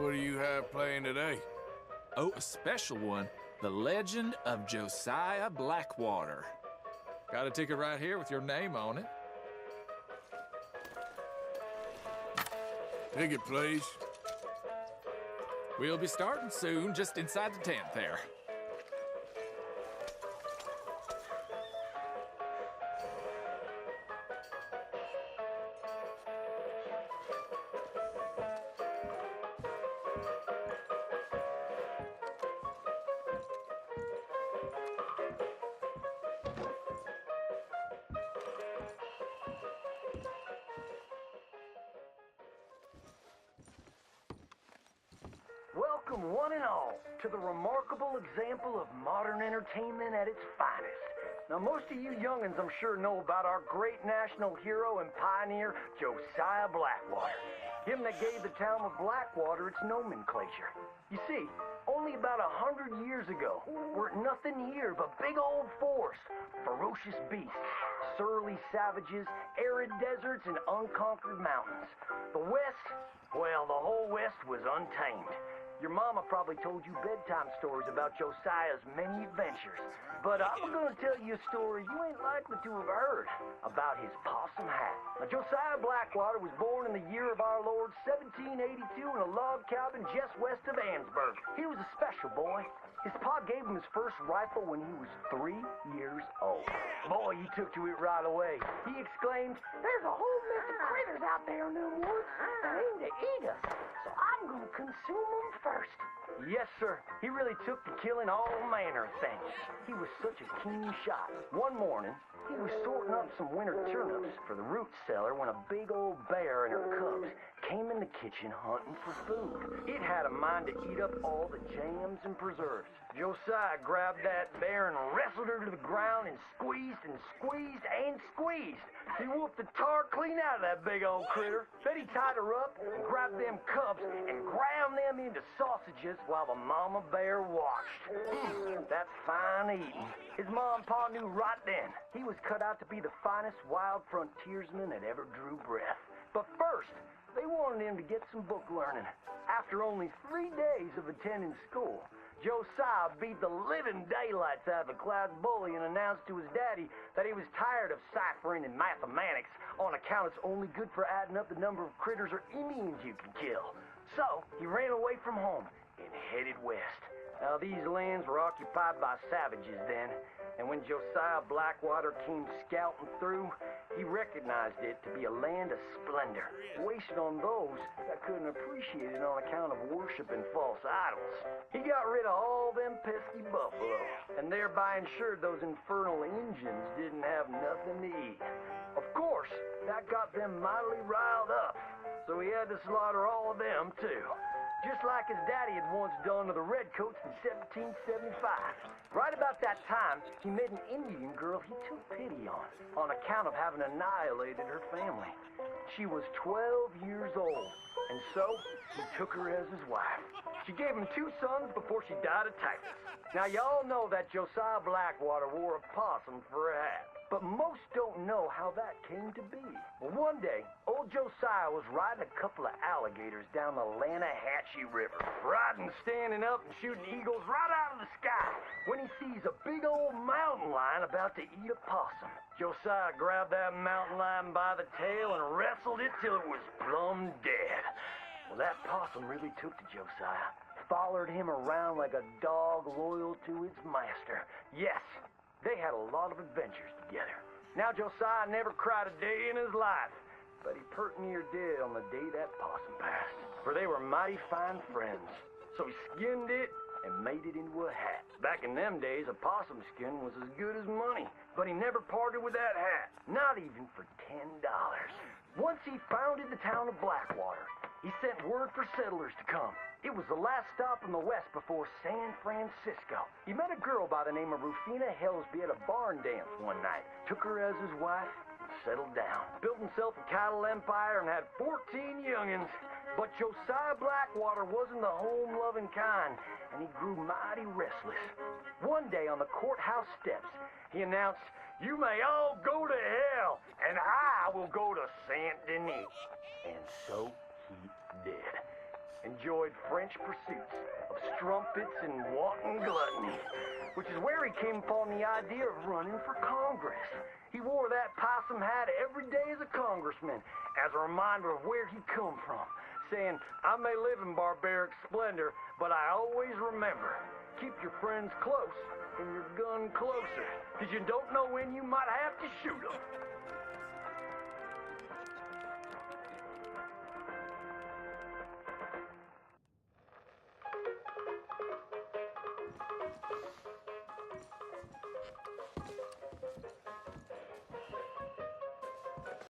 What do you have playing today? Oh, a special one. The Legend of Josiah Blackwater. Got a ticket right here with your name on it. Ticket, please. We'll be starting soon, just inside the tent there. Welcome, one and all, to the remarkable example of modern entertainment at its finest. Now, most of you youngins, I'm sure, know about our great national hero and pioneer, Josiah Blackwater. Him that gave the town of Blackwater its nomenclature. You see, only about 100 years ago, weren't nothing here but big old forests, ferocious beasts, surly savages, arid deserts, and unconquered mountains. The West, well, the whole West was untamed. Your mama probably told you bedtime stories about Josiah's many adventures. But I'm gonna tell you a story you ain't likely to have heard about his possum hat. Now, Josiah Blackwater was born in the year of our Lord 1782 in a log cabin just west of Ansburg. He was a special boy. His pa gave him his first rifle when he was 3 years old. Boy, he took to it right away. He exclaimed, "There's a whole mess of critters out there in the woods that aim to eat us, so I'm gonna consume them first." Yes, sir. He really took to killing all manner of things. He was such a keen shot. One morning, he was sorting up some winter turnips for the root cellar when a big old bear and her cubs came in the kitchen hunting for food. It had a mind to eat up all the jams and preserves. Josiah grabbed that bear and wrestled her to the ground and squeezed and squeezed and squeezed. He whooped the tar clean out of that big old critter. Then he tied her up and grabbed them cubs and ground them into sausages while the mama bear watched. That's fine eating. His mom and pa knew right then he was cut out to be the finest wild frontiersman that ever drew breath. But first, they wanted him to get some book learning. After only 3 days of attending school, Josiah beat the living daylights out of the class bully and announced to his daddy that he was tired of ciphering and mathematics on account it's only good for adding up the number of critters or Indians you can kill. So he ran away from home and headed west. Now, these lands were occupied by savages then, and when Josiah Blackwater came scouting through, he recognized it to be a land of splendor, wasted on those that couldn't appreciate it on account of worshiping false idols. He got rid of all them pesky buffalo, and thereby ensured those infernal Injuns didn't have nothing to eat. Of course, that got them mightily riled up, so he had to slaughter all of them too. Just like his daddy had once done to the Redcoats in 1775. Right about that time, he met an Indian girl he took pity on account of having annihilated her family. She was 12 years old, and so he took her as his wife. She gave him 2 sons before she died of typhus. Now, y'all know that Josiah Blackwater wore a possum for a hat. But most don't know how that came to be. Well, one day, old Josiah was riding a couple of alligators down the Lanahatchee River. Riding, standing up, and shooting eagles right out of the sky when he sees a big old mountain lion about to eat a possum. Josiah grabbed that mountain lion by the tail and wrestled it till it was plumb dead. Well, that possum really took to Josiah. Followed him around like a dog loyal to its master. Yes, they had a lot of adventures together. Now, Josiah never cried a day in his life, but he pert near did on the day that possum passed, for they were mighty fine friends. So he skinned it and made it into a hat. Back in them days, a possum skin was as good as money, but he never parted with that hat, not even for $10. Once he founded the town of Blackwater, he sent word for settlers to come. It was the last stop in the west before San Francisco. He met a girl by the name of Rufina Helsby at a barn dance one night, took her as his wife, and settled down. Built himself a cattle empire and had 14 youngins. But Josiah Blackwater wasn't the home-loving kind, and he grew mighty restless. One day on the courthouse steps, he announced, "You may all go to hell, and I will go to Saint Denis." And so he did. enjoyed French pursuits of strumpets and wanton gluttony, which is where he came upon the idea of running for Congress. He wore that possum hat every day as a congressman, as a reminder of where he come from, saying, I may live in barbaric splendor, but I always remember, keep your friends close and your gun closer, because you don't know when you might have to shoot them.